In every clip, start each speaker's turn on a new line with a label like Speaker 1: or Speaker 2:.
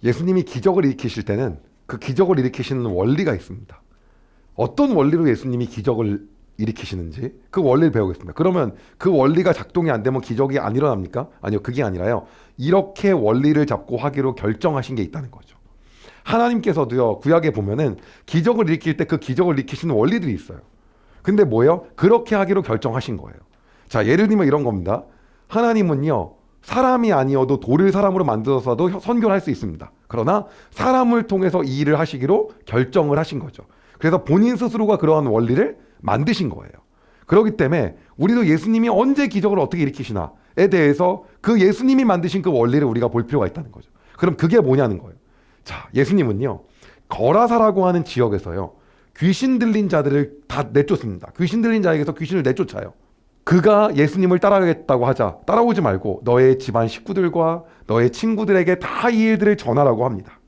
Speaker 1: 예수님이 기적을 일으키실 때는 그 기적을 일으키시는 원리가 있습니다. 어떤 원리로 예수님이 기적을 일으키시는지 그 원리를 배우겠습니다. 그러면 그 원리가 작동이 안 되면 기적이 안 일어납니까? 아니요, 그게 아니라요. 이렇게 원리를 잡고 하기로 결정하신 게 있다는 거죠. 하나님께서도요, 구약에 보면은 기적을 일으킬 때 그 기적을 일으키시는 원리들이 있어요. 근데 뭐예요? 그렇게 하기로 결정하신 거예요. 자, 예를 들면 이런 겁니다. 하나님은요, 사람이 아니어도 돌을 사람으로 만들어서도 선교를 할 수 있습니다. 그러나 사람을 통해서 이 일을 하시기로 결정을 하신 거죠. 그래서 본인 스스로가 그러한 원리를 만드신 거예요. 그렇기 때문에 우리도 예수님이 언제 기적을 어떻게 일으키시나에 대해서 그 예수님이 만드신 그 원리를 우리가 볼 필요가 있다는 거죠. 그럼 그게 뭐냐는 거예요. 자, 예수님은요, 거라사라고 하는 지역에서요, 귀신 들린 자들을 다 내쫓습니다. 귀신 들린 자에게서 귀신을 내쫓아요. 그가 예수님을 따라가겠다고 하자 따라오지 말고 너의 집안 식구들과 너의 친구들에게 다 이 일들을 전하라고 합니다.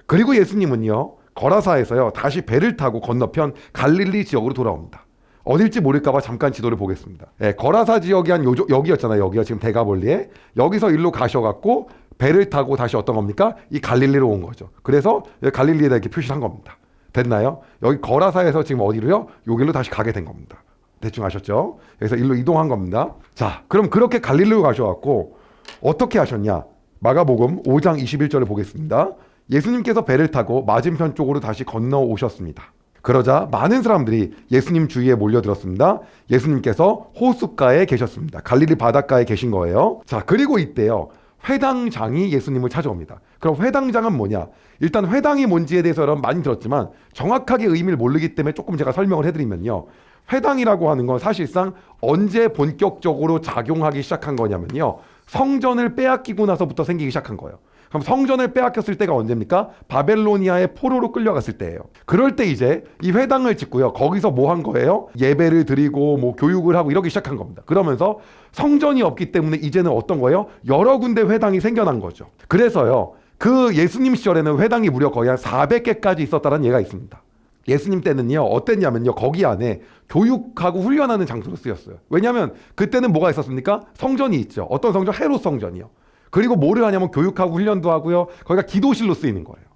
Speaker 1: 그리고 예수님은요, 거라사에서요, 다시 배를 타고 건너편 갈릴리 지역으로 돌아옵니다. 어딜지 모를까봐 잠깐 지도를 보겠습니다. 거라사 지역이 한 여기였잖아요. 여기가 지금 대가볼리에. 여기서 일로 가셔갖고 배를 타고 다시 어떤 겁니까? 이 갈릴리로 온 거죠. 그래서 갈릴리에다 이렇게 표시를 한 겁니다. 됐나요? 여기 거라사에서 지금 어디로요? 여기로 다시 가게 된 겁니다. 대충 아셨죠? 그래서 일로 이동한 겁니다. 자, 그럼 그렇게 갈릴리로 가셔갖고 어떻게 하셨냐? 마가복음 5장 21절을 보겠습니다. 예수님께서 배를 타고 맞은편 쪽으로 다시 건너오셨습니다. 그러자 많은 사람들이 예수님 주위에 몰려들었습니다. 예수님께서 호숫가에 계셨습니다. 갈릴리 바닷가에 계신 거예요. 자, 그리고 이때요, 회당장이 예수님을 찾아옵니다. 그럼 회당장은 뭐냐? 일단 회당이 뭔지에 대해서 여러분 많이 들었지만 정확하게 의미를 모르기 때문에 조금 제가 설명을 해드리면요, 회당이라고 하는 건 사실상 언제 본격적으로 작용하기 시작한 거냐면요, 성전을 빼앗기고 나서부터 생기기 시작한 거예요. 그럼 성전을 빼앗겼을 때가 언제입니까? 바벨로니아의 포로로 끌려갔을 때예요. 그럴 때 이제 이 회당을 짓고요, 거기서 뭐 한 거예요? 예배를 드리고 뭐 교육을 하고 이러기 시작한 겁니다. 그러면서 성전이 없기 때문에 이제는 어떤 거예요? 여러 군데 회당이 생겨난 거죠. 그래서요, 그 예수님 시절에는 회당이 무려 거의 한 400개까지 있었다는 예가 있습니다. 예수님 때는요, 어땠냐면요, 거기 안에 교육하고 훈련하는 장소로 쓰였어요. 왜냐하면 그때는 뭐가 있었습니까? 성전이 있죠. 어떤 성전? 헤롯 성전이요. 그리고 뭐를 하냐면 교육하고 훈련도 하고요, 거기가 기도실로 쓰이는 거예요.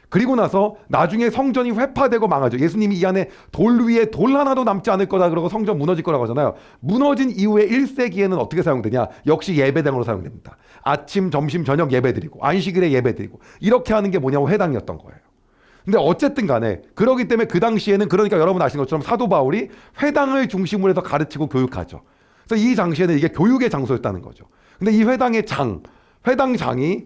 Speaker 1: 그리고 나서 나중에 성전이 회파되고 망하죠. 예수님이 이 안에 돌 위에 돌 하나도 남지 않을 거다 그러고 성전 무너질 거라고 하잖아요. 무너진 이후에 1세기에는 어떻게 사용되냐? 역시 예배당으로 사용됩니다. 아침, 점심, 저녁 예배드리고 안식일에 예배드리고 이렇게 하는 게 뭐냐면 회당이었던 거예요. 근데 어쨌든 간에 그러기 때문에 그 당시에는, 그러니까 여러분 아시는 것처럼 사도 바울이 회당을 중심으로 해서 가르치고 교육하죠. 그래서 이 당시에는 이게 교육의 장소였다는 거죠. 근데 이 회당의 회당장이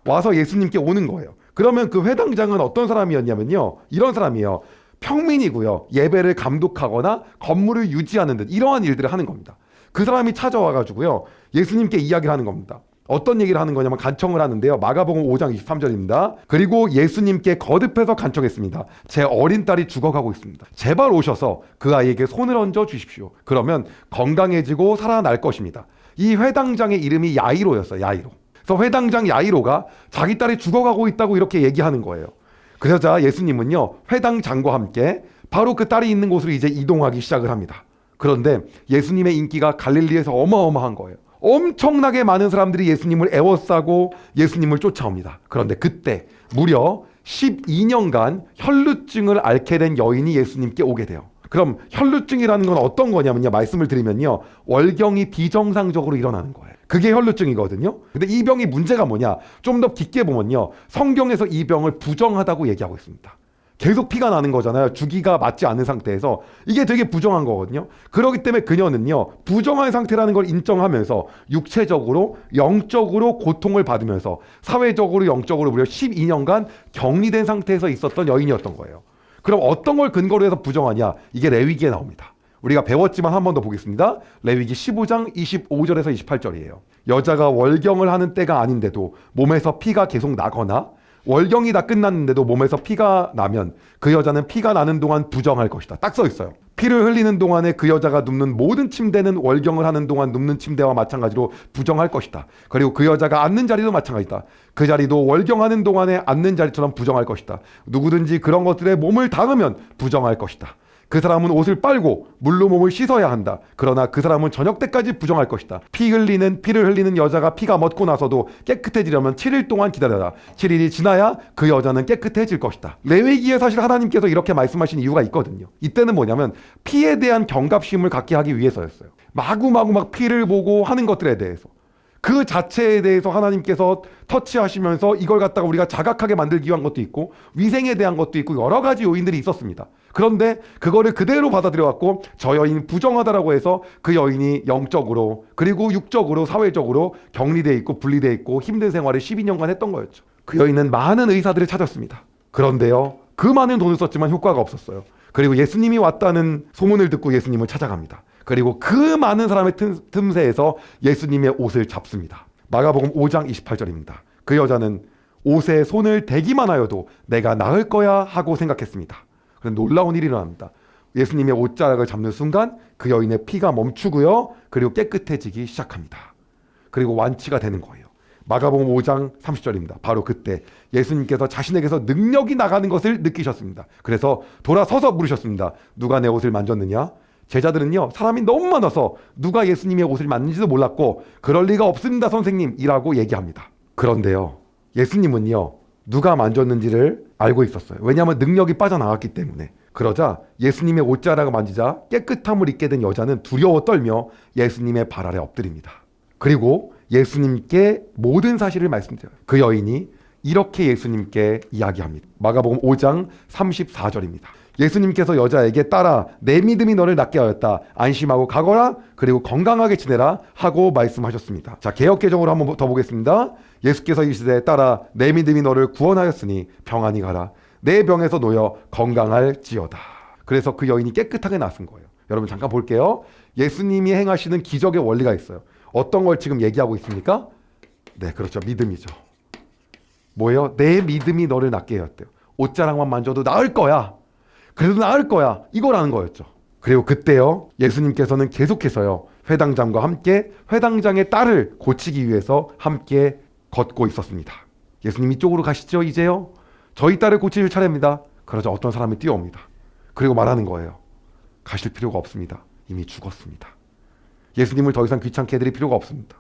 Speaker 1: 와서 예수님께 오는 거예요. 그러면 그 회당장은 어떤 사람이었냐면요, 이런 사람이에요. 평민이고요, 예배를 감독하거나 건물을 유지하는 듯 이러한 일들을 하는 겁니다. 그 사람이 찾아와가지고요, 예수님께 이야기를 하는 겁니다. 어떤 얘기를 하는 거냐면 간청을 하는데요. 마가복음 5장 23절입니다. 그리고 예수님께 거듭해서 간청했습니다. 제 어린 딸이 죽어가고 있습니다. 제발 오셔서 그 아이에게 손을 얹어 주십시오. 그러면 건강해지고 살아날 것입니다. 이 회당장의 이름이 야이로였어요. 야이로. 그래서 회당장 야이로가 자기 딸이 죽어가고 있다고 이렇게 얘기하는 거예요. 그러자 예수님은요, 회당장과 함께 바로 그 딸이 있는 곳으로 이제 이동하기 시작을 합니다. 그런데 예수님의 인기가 갈릴리에서 어마어마한 거예요. 엄청나게 많은 사람들이 예수님을 애워싸고 예수님을 쫓아옵니다. 그런데 그때 무려 12년간 혈루증을 앓게 된 여인이 예수님께 오게 돼요. 그럼 혈루증이라는 건 어떤 거냐면요, 말씀을 드리면요, 월경이 비정상적으로 일어나는 거예요. 그게 혈루증이거든요. 근데 이 병이 문제가 뭐냐, 좀 더 깊게 보면요, 성경에서 이 병을 부정하다고 얘기하고 있습니다. 계속 피가 나는 거잖아요. 주기가 맞지 않은 상태에서. 이게 되게 부정한 거거든요. 그렇기 때문에 그녀는요, 부정한 상태라는 걸 인정하면서 육체적으로 영적으로 고통을 받으면서 사회적으로 영적으로 무려 12년간 격리된 상태에서 있었던 여인이었던 거예요. 그럼 어떤 걸 근거로 해서 부정하냐? 이게 레위기에 나옵니다. 우리가 배웠지만 한 번 더 보겠습니다. 레위기 15장 25절에서 28절이에요. 여자가 월경을 하는 때가 아닌데도 몸에서 피가 계속 나거나 월경이 다 끝났는데도 몸에서 피가 나면 그 여자는 피가 나는 동안 부정할 것이다. 딱 써 있어요. 피를 흘리는 동안에 그 여자가 눕는 모든 침대는 월경을 하는 동안 눕는 침대와 마찬가지로 부정할 것이다. 그리고 그 여자가 앉는 자리도 마찬가지다. 그 자리도 월경하는 동안에 앉는 자리처럼 부정할 것이다. 누구든지 그런 것들에 몸을 닿으면 부정할 것이다. 그 사람은 옷을 빨고 물로 몸을 씻어야 한다. 그러나 그 사람은 저녁 때까지 부정할 것이다. 피를 흘리는 여자가 피가 멎고 나서도 깨끗해지려면 7일 동안 기다려라. 7일이 지나야 그 여자는 깨끗해질 것이다. 레위기에 사실 하나님께서 이렇게 말씀하신 이유가 있거든요. 이때는 뭐냐면 피에 대한 경각심을 갖게 하기 위해서였어요. 마구마구 막 피를 보고 하는 것들에 대해서, 그 자체에 대해서 하나님께서 터치하시면서 이걸 갖다가 우리가 자각하게 만들기 위한 것도 있고, 위생에 대한 것도 있고, 여러 가지 요인들이 있었습니다. 그런데 그거를 그대로 받아들여 갖고 저 여인이 부정하다라고 해서 그 여인이 영적으로 그리고 육적으로 사회적으로 격리돼 있고 분리돼 있고 힘든 생활을 12년간 했던 거였죠. 그 여인은 많은 의사들을 찾았습니다. 그런데요, 그 많은 돈을 썼지만 효과가 없었어요. 그리고 예수님이 왔다는 소문을 듣고 예수님을 찾아갑니다. 그리고 그 많은 사람의 틈새에서 예수님의 옷을 잡습니다. 마가복음 5장 28절입니다. 그 여자는 옷에 손을 대기만 하여도 내가 나을 거야 하고 생각했습니다. 그런 놀라운 일이 일어납니다. 예수님의 옷자락을 잡는 순간 그 여인의 피가 멈추고요. 그리고 깨끗해지기 시작합니다. 그리고 완치가 되는 거예요. 마가복음 5장 30절입니다. 바로 그때 예수님께서 자신에게서 능력이 나가는 것을 느끼셨습니다. 그래서 돌아서서 물으셨습니다. 누가 내 옷을 만졌느냐? 제자들은요, 사람이 너무 많아서 누가 예수님의 옷을 만지지도 몰랐고 그럴 리가 없습니다 선생님이라고 얘기합니다. 그런데요, 예수님은요 누가 만졌는지를 알고 있었어요. 왜냐하면 능력이 빠져나갔기 때문에. 그러자 예수님의 옷자락을 만지자 깨끗함을 입게 된 여자는 두려워 떨며 예수님의 발 아래 엎드립니다. 그리고 예수님께 모든 사실을 말씀드려요. 그 여인이 이렇게 예수님께 이야기합니다. 마가복음 5장 34절입니다. 예수님께서 여자에게 따라 내 믿음이 너를 낫게 하였다. 안심하고 가거라. 그리고 건강하게 지내라 하고 말씀하셨습니다. 자, 개역개정으로 한번 더 보겠습니다. 예수께서 이르시되 따라 내 믿음이 너를 구원하였으니 평안히 가라. 내 병에서 놓여 건강할지어다. 그래서 그 여인이 깨끗하게 나선 거예요. 여러분 잠깐 볼게요. 예수님이 행하시는 기적의 원리가 있어요. 어떤 걸 지금 얘기하고 있습니까? 네, 그렇죠. 믿음이죠. 뭐예요? 내 믿음이 너를 낫게 하였대요. 옷자락만 만져도 나을 거야. 그래도 나을 거야. 이거라는 거였죠. 그리고 그때요, 예수님께서는 계속해서요, 회당장과 함께 회당장의 딸을 고치기 위해서 함께 걷고 있었습니다. 예수님 이쪽으로 가시죠 이제요. 저희 딸을 고치실 차례입니다. 그러자 어떤 사람이 뛰어옵니다. 그리고 말하는 거예요. 가실 필요가 없습니다. 이미 죽었습니다. 예수님을 더 이상 귀찮게 해드릴 필요가 없습니다.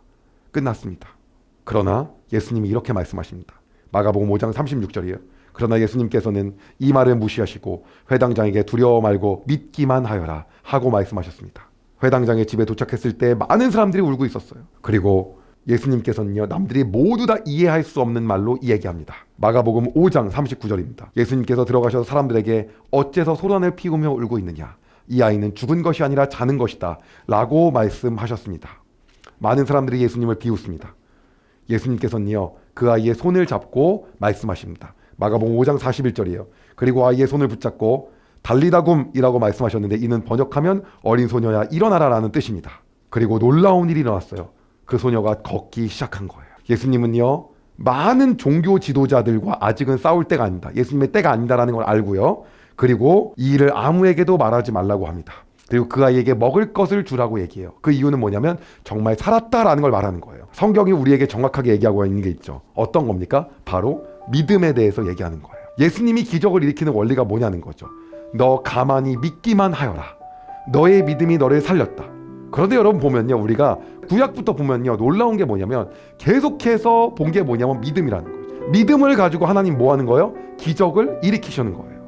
Speaker 1: 끝났습니다. 그러나 예수님이 이렇게 말씀하십니다. 마가복음 5장 36절이에요. 그러나 예수님께서는 이 말을 무시하시고 회당장에게 두려워 말고 믿기만 하여라 하고 말씀하셨습니다. 회당장의 집에 도착했을 때 많은 사람들이 울고 있었어요. 그리고 예수님께서는요, 남들이 모두 다 이해할 수 없는 말로 이야기합니다. 마가복음 5장 39절입니다. 예수님께서 들어가셔서 사람들에게 어째서 소란을 피우며 울고 있느냐? 이 아이는 죽은 것이 아니라 자는 것이다 라고 말씀하셨습니다. 많은 사람들이 예수님을 비웃습니다. 예수님께서는요, 그 아이의 손을 잡고 말씀하십니다. 마가복음 5장 41절이에요. 그리고 아이의 손을 붙잡고 달리다굼이라고 말씀하셨는데 이는 번역하면 어린 소녀야 일어나라 라는 뜻입니다. 그리고 놀라운 일이 일어났어요. 그 소녀가 걷기 시작한 거예요. 예수님은요, 많은 종교 지도자들과 아직은 싸울 때가 아니다. 예수님의 때가 아니다라는 걸 알고요. 그리고 이 일을 아무에게도 말하지 말라고 합니다. 그리고 그 아이에게 먹을 것을 주라고 얘기해요. 그 이유는 뭐냐면 정말 살았다라는 걸 말하는 거예요. 성경이 우리에게 정확하게 얘기하고 있는 게 있죠. 어떤 겁니까? 바로 믿음에 대해서 얘기하는 거예요. 예수님이 기적을 일으키는 원리가 뭐냐는 거죠. 너 가만히 믿기만 하여라. 너의 믿음이 너를 살렸다. 그런데 여러분 보면요, 우리가 구약부터 보면요, 놀라운 게 뭐냐면 계속해서 본 게 뭐냐면 믿음이라는 거죠. 믿음을 가지고 하나님 뭐 하는 거예요? 기적을 일으키시는 거예요.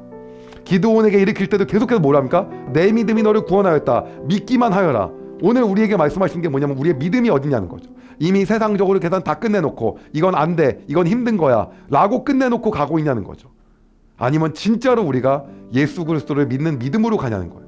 Speaker 1: 기드온에게 일으킬 때도 계속해서 뭐랍니까? 내 믿음이 너를 구원하였다. 믿기만 하여라. 오늘 우리에게 말씀하신 게 뭐냐면 우리의 믿음이 어디냐는 거죠. 이미 세상적으로 계산 다 끝내놓고 이건 안 돼, 이건 힘든 거야 라고 끝내놓고 가고 있냐는 거죠. 아니면 진짜로 우리가 예수 그리스도를 믿는 믿음으로 가냐는 거예요.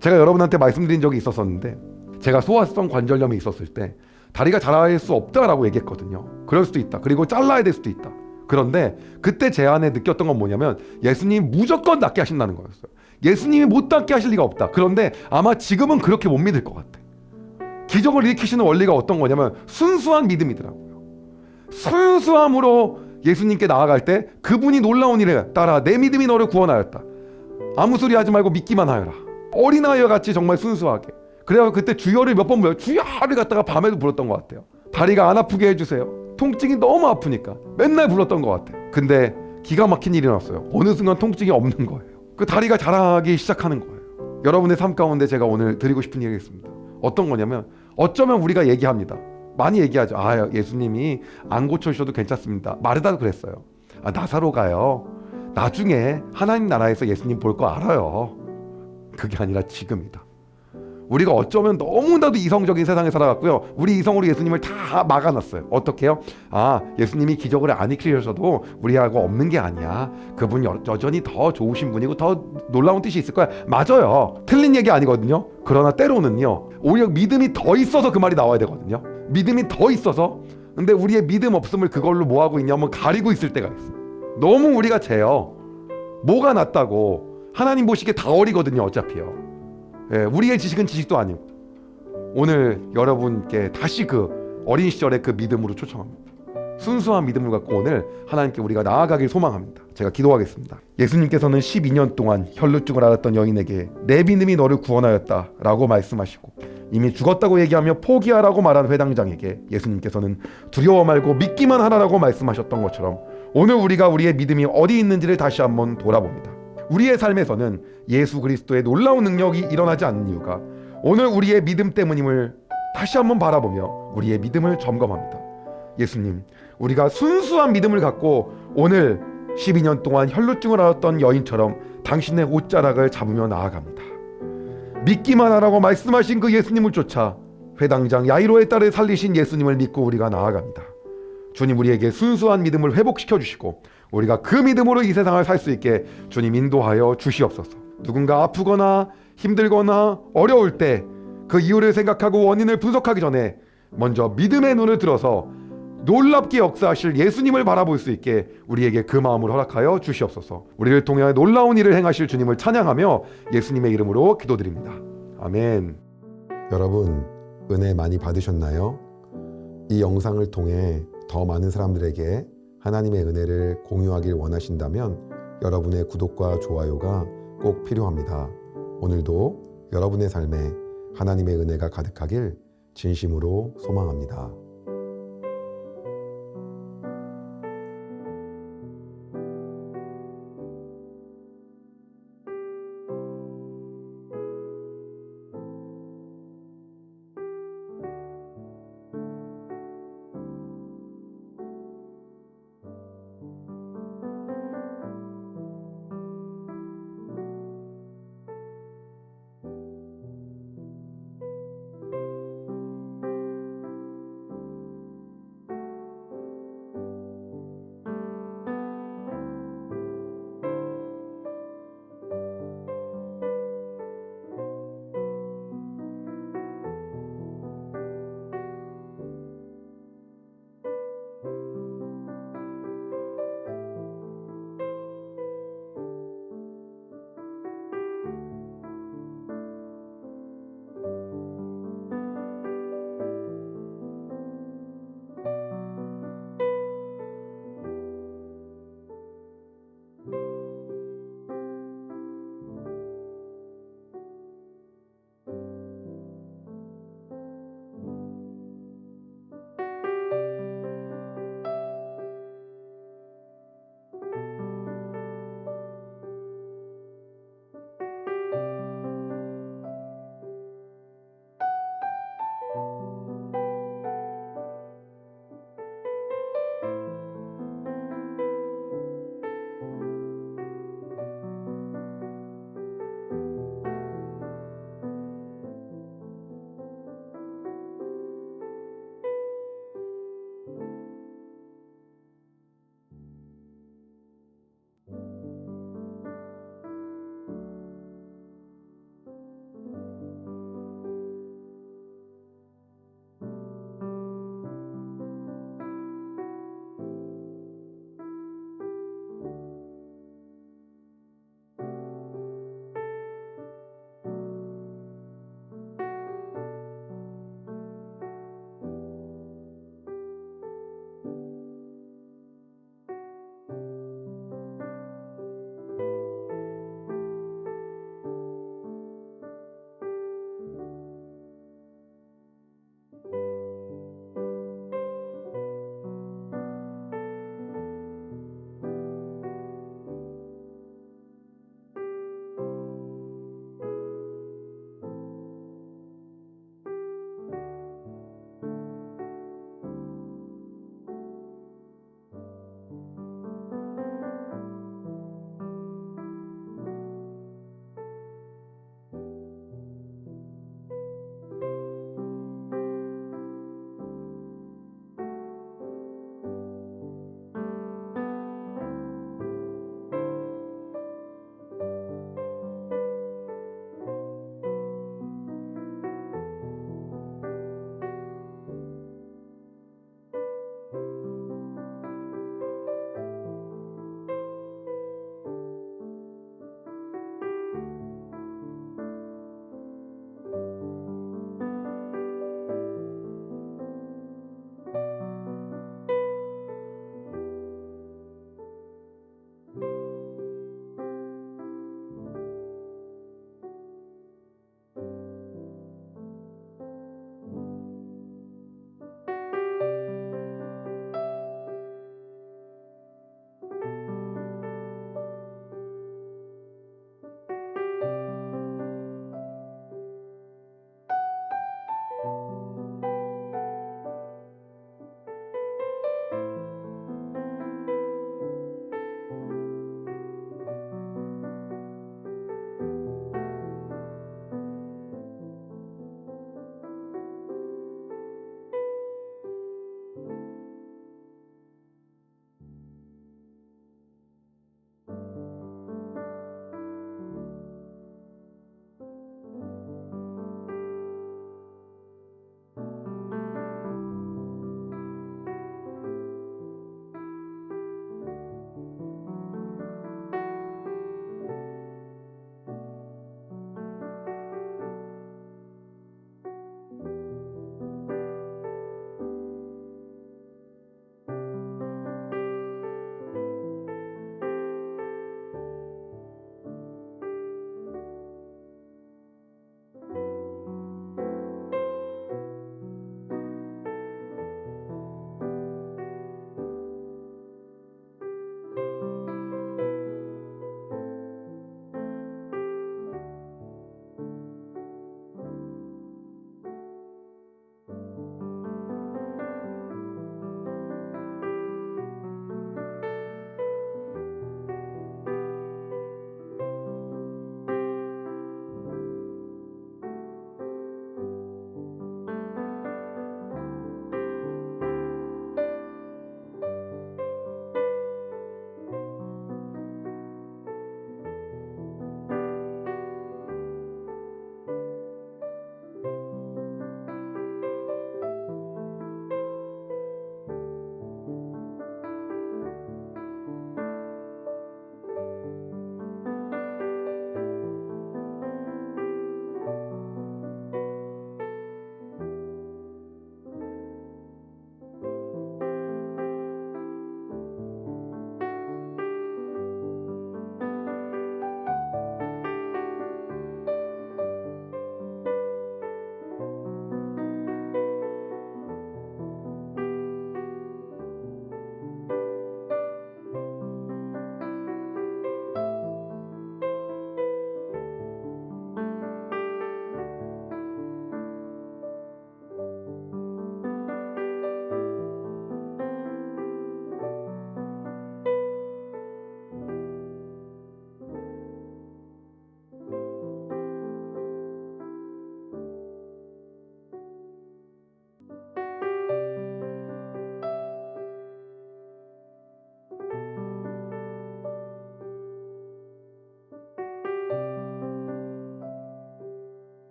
Speaker 1: 제가 여러분한테 말씀드린 적이 있었었는데, 제가 소아성 관절염이 있었을 때 다리가 자랄 수 없다라고 얘기했거든요. 그럴 수도 있다. 그리고 잘라야 될 수도 있다. 그런데 그때 제 안에 느꼈던 건 뭐냐면 예수님이 무조건 낫게 하신다는 거였어요. 예수님이 못 낫게 하실 리가 없다. 그런데 아마 지금은 그렇게 못 믿을 것 같아. 기적을 일으키시는 원리가 어떤 거냐면 순수한 믿음이더라고요. 순수함으로 예수님께 나아갈 때 그분이 놀라운 일에 따라 내 믿음이 너를 구원하였다. 아무 소리 하지 말고 믿기만 하여라. 어린아이와 같이 정말 순수하게. 그래서 그때 주여를 몇 번 불러요. 주여를 갖다가 밤에도 불렀던 것 같아요. 다리가 안 아프게 해주세요. 통증이 너무 아프니까 맨날 불렀던 것 같아요. 근데 기가 막힌 일이 났어요. 어느 순간 통증이 없는 거예요. 그 다리가 자라기 시작하는 거예요. 여러분의 삶 가운데 제가 오늘 드리고 싶은 얘기가 있습니다. 어떤 거냐면 어쩌면 우리가 얘기합니다. 많이 얘기하죠. 아, 예수님이 안 고쳐주셔도 괜찮습니다. 마르다도 그랬어요. 아, 나사로가요, 나중에 하나님 나라에서 예수님 볼 거 알아요. 그게 아니라 지금이다. 우리가 어쩌면 너무나도 이성적인 세상에 살아갔고요. 우리 이성으로 예수님을 다 막아놨어요. 어떻게 해요? 아, 예수님이 기적을 안 일으키셔도 우리하고 없는 게 아니야. 그분 여전히 더 좋으신 분이고 더 놀라운 뜻이 있을 거야. 맞아요. 틀린 얘기 아니거든요. 그러나 때로는요, 오히려 믿음이 더 있어서 그 말이 나와야 되거든요. 믿음이 더 있어서. 근데 우리의 믿음 없음을 그걸로 뭐 하고 있냐면 가리고 있을 때가 있어. 너무 우리가 재요. 뭐가 낫다고. 하나님 보시기에 다 어리거든요. 어차피요. 예, 우리의 지식은 지식도 아니고. 오늘 여러분께 다시 그 어린 시절의 그 믿음으로 초청합니다. 순수한 믿음을 갖고 오늘 하나님께 우리가 나아가길 소망합니다. 제가 기도하겠습니다. 예수님께서는 12년 동안 혈루증을 앓았던 여인에게 내 믿음이 너를 구원하였다 라고 말씀하시고, 이미 죽었다고 얘기하며 포기하라고 말한 회당장에게 예수님께서는 두려워 말고 믿기만 하라라고 말씀하셨던 것처럼, 오늘 우리가 우리의 믿음이 어디 있는지를 다시 한번 돌아봅니다. 우리의 삶에서는 예수 그리스도의 놀라운 능력이 일어나지 않는 이유가 오늘 우리의 믿음 때문임을 다시 한번 바라보며 우리의 믿음을 점검합니다. 예수님, 우리가 순수한 믿음을 갖고 오늘 12년 동안 혈루증을 앓았던 여인처럼 당신의 옷자락을 잡으며 나아갑니다. 믿기만 하라고 말씀하신 그 예수님을 쫓아 회당장 야이로의 딸을 살리신 예수님을 믿고 우리가 나아갑니다. 주님, 우리에게 순수한 믿음을 회복시켜 주시고 우리가 그 믿음으로 이 세상을 살 수 있게 주님 인도하여 주시옵소서. 누군가 아프거나 힘들거나 어려울 때 그 이유를 생각하고 원인을 분석하기 전에 먼저 믿음의 눈을 들어서 놀랍게 역사하실 예수님을 바라볼 수 있게 우리에게 그 마음을 허락하여 주시옵소서. 우리를 통해 놀라운 일을 행하실 주님을 찬양하며 예수님의 이름으로 기도드립니다. 아멘. 여러분, 은혜 많이 받으셨나요? 이 영상을 통해 더 많은 사람들에게 하나님의 은혜를 공유하길 원하신다면 여러분의 구독과 좋아요가 꼭 필요합니다. 오늘도 여러분의 삶에 하나님의 은혜가 가득하길 진심으로 소망합니다. 네.